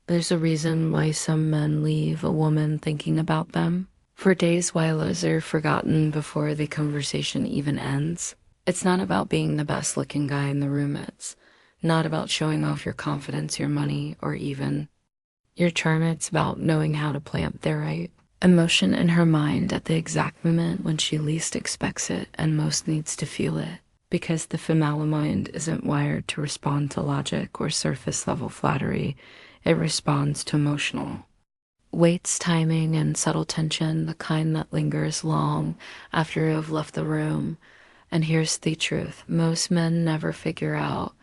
There's a reason why some men leave a woman thinking about them for days while others are forgotten before the conversation even ends. It's not about being the best looking guy in the room. It's not about showing off your confidence, your money, or even your charm. It's about knowing how to plant the right emotion in her mind at the exact moment when she least expects it and most needs to feel it. Because the female mind isn't wired to respond to logic or surface level flattery. It responds to emotional weights, timing, and subtle tension, the kind that lingers long after you have left the room. And here's the truth. Most men never figure out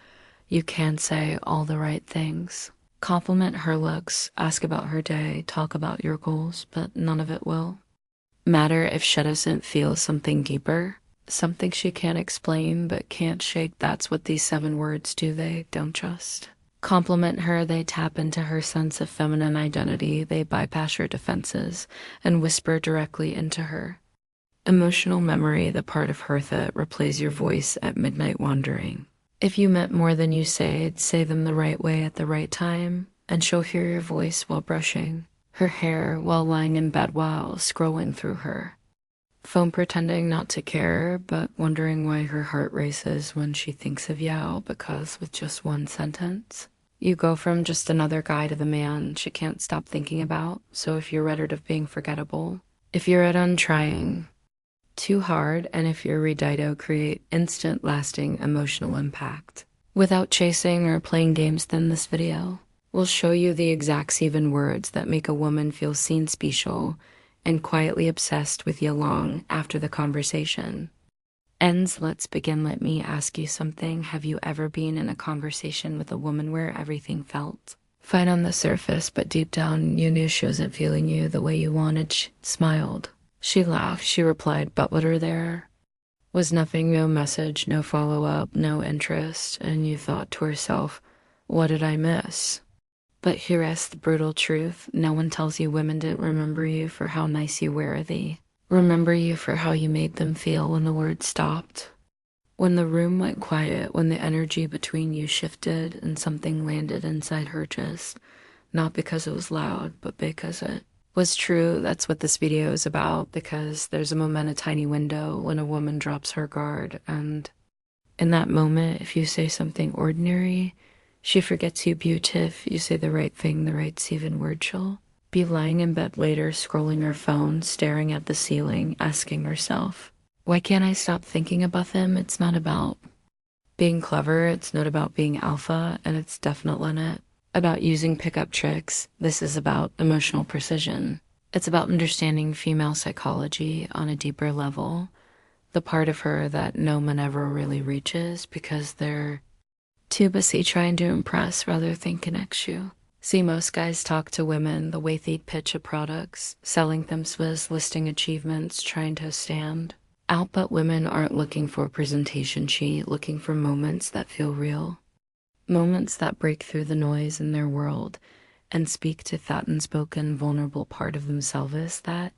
you can say all the right things. Compliment her looks, ask about her day, talk about your goals, but none of it will matter if she doesn't feel something deeper, something she can't explain but can't shake. That's what these 7 words do. They don't just compliment her, they tap into her sense of feminine identity. They bypass your defenses and whisper directly into her emotional memory, the part of her that replays your voice at midnight wandering. If you meant more than you say them the right way at the right time, and she'll hear your voice while brushing her hair, while lying in bed, while scrolling through her phone, pretending not to care, but wondering why her heart races when she thinks of you, because with just one sentence, you go from just another guy to the man she can't stop thinking about. So if you're rid of being forgettable, if you're at trying too hard, and if you're ready to create instant lasting emotional impact without chasing or playing games, then this video will show you the exact 7 words that make a woman feel seen, special, and quietly obsessed with you long after the conversation ends. Let's begin. Let me ask you something. Have you ever been in a conversation with a woman where everything felt fine on the surface, but deep down you knew she wasn't feeling you the way you wanted? She smiled, she laughed, she replied, but what are there was nothing, no message, no follow-up, no interest, and you thought to yourself, what did I miss? But here's the brutal truth. No one tells you women didn't remember you for how nice you were. They remember you for how you made them feel when the words stopped, when the room went quiet, when the energy between you shifted and something landed inside her chest. Not because it was loud, but because it was true. That's what this video is about, because there's a moment, a tiny window, when a woman drops her guard, and in that moment, if you say something ordinary, she forgets you. Beautiful. You say the right thing, the right 7 word, she'll be lying in bed later, scrolling her phone, staring at the ceiling, asking herself, why can't I stop thinking about him? It's not about being clever, it's not about being alpha, and it's definitely not about using pickup tricks. This is about emotional precision. It's about understanding female psychology on a deeper level, the part of her that no man ever really reaches because they're too busy trying to impress rather than connect you. See, most guys talk to women the way they'd pitch a products, selling them Swiss, listing achievements, trying to stand out, but women aren't looking for a presentation sheet, looking for moments that feel real. Moments that break through the noise in their world and speak to that unspoken, vulnerable part of themselves that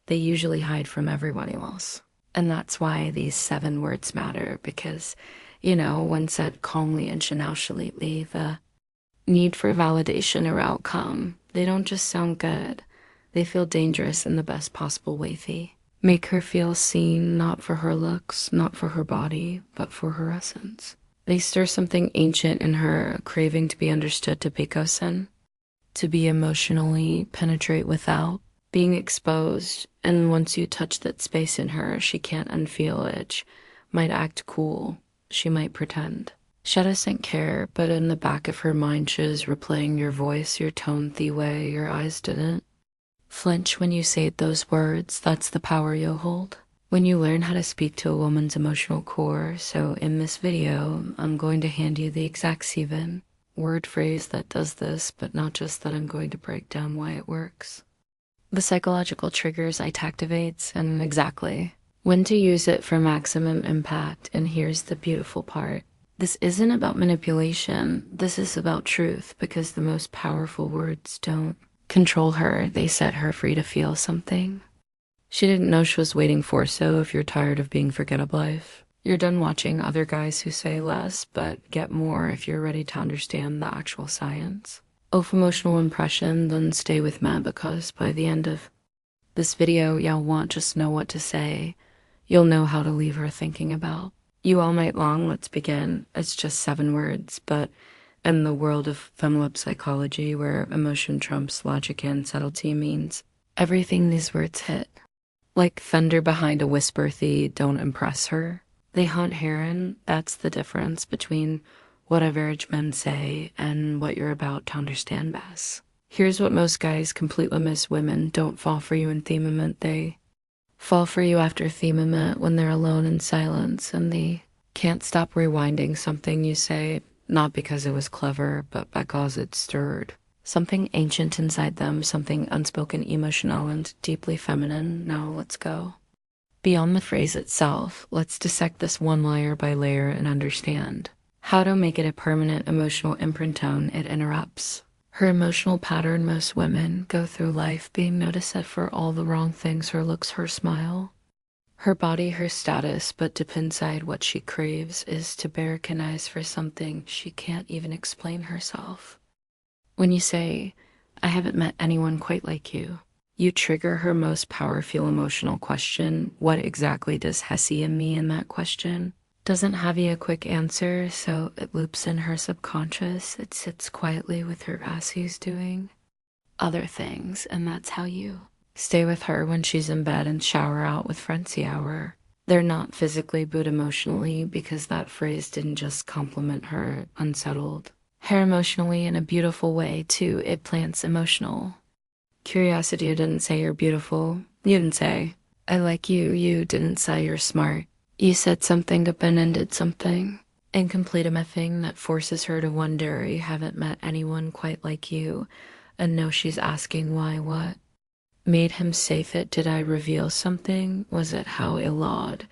they usually hide from everyone else. And that's why these 7 words matter, because, when said calmly and nonchalantly, the need for validation or outcome, they don't just sound good. They feel dangerous in the best possible way. They make her feel seen, not for her looks, not for her body, but for her essence. They stir something ancient in her, a craving to be understood, to be chosen, to be emotionally penetrate without being exposed. And once you touch that space in her, she can't unfeel it. She might act cool. She might pretend she doesn't care, but in the back of her mind, she's replaying your voice, your tone, the way your eyes didn't flinch when you say those words. That's the power you'll hold when you learn how to speak to a woman's emotional core. So in this video, I'm going to hand you the exact 7 word phrase that does this, but not just that. I'm going to break down why it works, the psychological triggers it activates, and exactly when to use it for maximum impact. And here's the beautiful part. This isn't about manipulation. This is about truth, because the most powerful words don't control her. They set her free to feel something she didn't know she was waiting for. So if you're tired of being forgettable, if you're done watching other guys who say less but get more, if you're ready to understand the actual science Of emotional impression, then stay with me because by the end of this video, y'all won't just know what to say. You'll know how to leave her thinking about. You all night long, let's begin. It's just 7 words, but in the world of femlip psychology, where emotion trumps logic and subtlety, means everything these words hit. Like thunder behind a whisper thee, don't impress her. They hunt heron. That's the difference between what average men say and what you're about to understand best. Here's what most guys completely miss: women don't fall for you in themament. They fall for you after themament when they're alone in silence and they can't stop rewinding something you say, not because it was clever, but because it stirred something ancient inside them, something unspoken, emotional, and deeply feminine. Now let's go beyond the phrase itself. Let's dissect this one layer by layer and understand how to make it a permanent emotional imprint tone it interrupts. Her emotional pattern: most women go through life being noticed for all the wrong things: her looks, her smile, her body, her status, but deep inside what she craves is to be recognized for something she can't even explain herself. When you say, I haven't met anyone quite like you, you trigger her most powerful emotional question. What exactly does Hessian mean in that question? Doesn't have you a quick answer, so it loops in her subconscious. It sits quietly with her as he's doing other things, and that's how you stay with her when she's in bed and shower out with frenzy hour. They're not physically but emotionally, because that phrase didn't just compliment her unsettled. Her emotionally in a beautiful way, too. It plants emotional curiosity. You didn't say you're beautiful. You didn't say, I like you. You didn't say you're smart. You said something open-ended, something incomplete, a thing that forces her to wonder. You haven't met anyone quite like you, and now she's asking why. What made him safe it? Did I reveal something? Was it how illawed?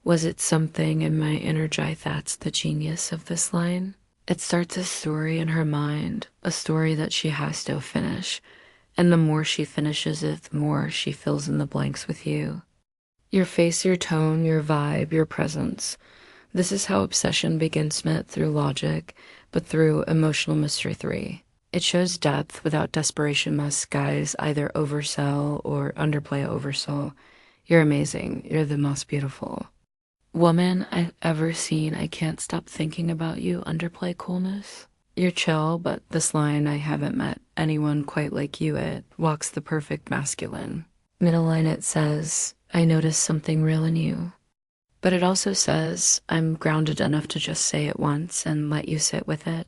Was it something in my inner eye? That's the genius of this line. It starts a story in her mind, a story that she has to finish, and the more she finishes it, the more she fills in the blanks with you. Your face, your tone, your vibe, your presence. This is how obsession begins, met through logic, but through emotional mystery 3. It shows depth without desperation. Must guys either oversell or underplay oversell. You're amazing. You're the most beautiful woman I've ever seen. I can't stop thinking about you. Underplay coolness. You're chill, but this line, I haven't met anyone quite like you, it walks the perfect masculine. Middle line, it says, I noticed something real in you. But it also says, I'm grounded enough to just say it once and let you sit with it.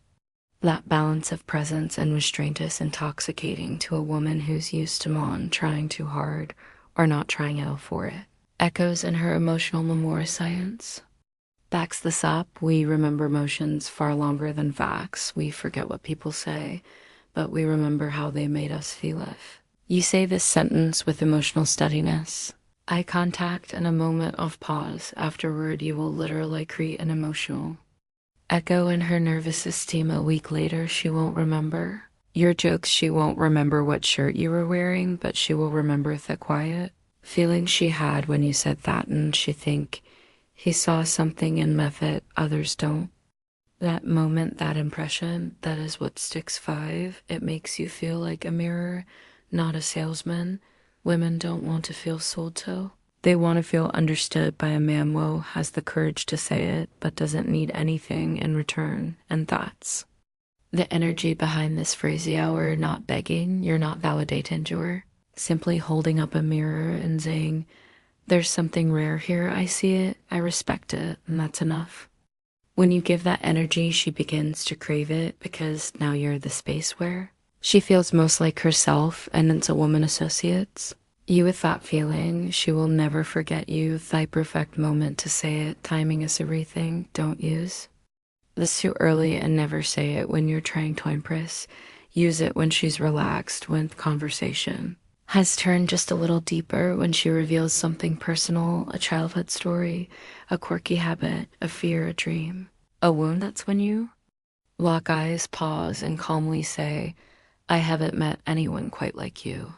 That balance of presence and restraint is intoxicating to a woman who's used to Mon trying too hard or not trying out for it. Echoes in her emotional memoir science. Backs this up. We remember emotions far longer than facts. We forget what people say, but we remember how they made us feel it. You say this sentence with emotional steadiness, eye contact, and a moment of pause. Afterward, you will literally create an emotional echo in her nervous system. A week later, she won't remember your jokes. She won't remember what shirt you were wearing, but she will remember the quiet feeling she had when you said that, and she think he saw something in method others don't. That moment, that impression, that is what sticks. 5. It makes you feel like a mirror, not a salesman. Women don't want to feel sold to. They want to feel understood by a man who has the courage to say it, but doesn't need anything in return. And that's the energy behind this phrasey hour. Not begging, you're not validating, you're simply holding up a mirror and saying, there's something rare here. I see it, I respect it, and that's enough. When you give that energy, she begins to crave it, because now you're the space where she feels most like herself, and it's a woman associates you with that feeling. She will never forget you. Thy perfect moment to say it. Timing is everything. Don't use this too early, and never say it when you're trying to impress. Use it when she's relaxed, when conversation has turned just a little deeper, when she reveals something personal, a childhood story, a quirky habit, a fear, a dream, a wound. That's when you lock eyes, pause, and calmly say, I haven't met anyone quite like you.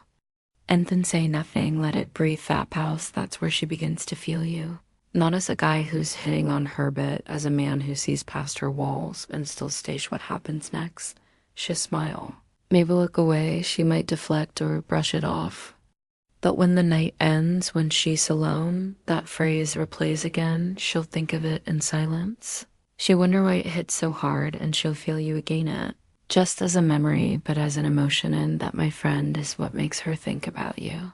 And then say nothing. Let it breathe. That pause, that's where she begins to feel you. Not as a guy who's hitting on her bit, as a man who sees past her walls and still stage what happens next. She smile. Maybe look away, she might deflect or brush it off. But when the night ends, when she's alone, that phrase replays again, she'll think of it in silence. She'll wonder why it hits so hard, and she'll feel you again it. Just as a memory, but as an emotion, and that, my friend, is what makes her think about you.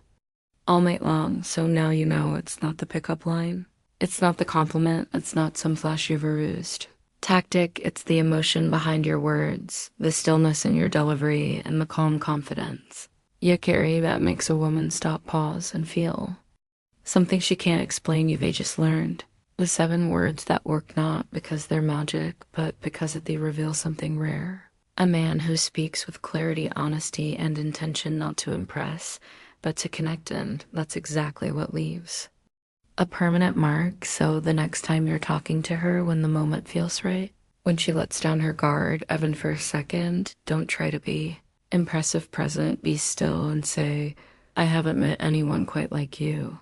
All night long, so now you know it's not the pickup line. It's not the compliment, it's not some flashy veroused tactic, it's the emotion behind your words, the stillness in your delivery, and the calm confidence you carry that makes a woman stop, pause, and feel. Something she can't explain you've just learned. The 7 words that work not because they're magic, but because they reveal something rare. A man who speaks with clarity, honesty, and intention not to impress, but to connect, and that's exactly what leaves. A permanent mark, so the next time you're talking to her when the moment feels right, when she lets down her guard, even for a second, don't try to be impressive present, be still and say, I haven't met anyone quite like you.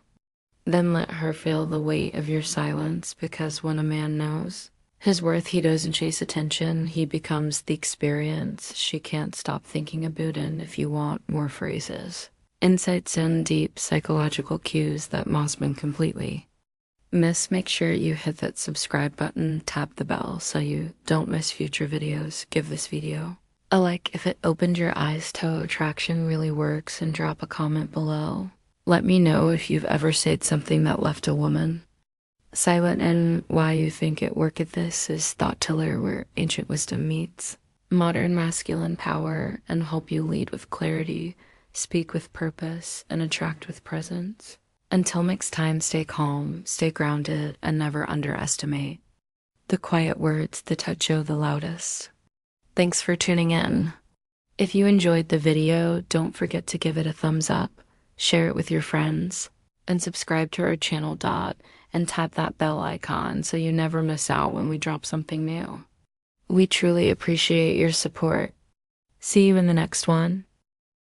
Then let her feel the weight of your silence, because when a man knows his worth, he doesn't chase attention, he becomes the experience she can't stop thinking about. And if you want more phrases, insights and deep psychological cues that Mossman completely miss, make sure you hit that subscribe button, tap the bell so you don't miss future videos. Give this video a like if it opened your eyes to how attraction really works, and drop a comment below. Let me know if you've ever said something that left a woman silent, and why you think it worked. This is Thought Tiller, where ancient wisdom meets modern masculine power, and help you lead with clarity, speak with purpose, and attract with presence. Until next time, stay calm, stay grounded, and never underestimate the quiet words that touch you the loudest. Thanks for tuning in. If you enjoyed the video, don't forget to give it a thumbs up, share it with your friends, and subscribe to our channel and tap that bell icon so you never miss out when we drop something new. We truly appreciate your support. See you in the next one.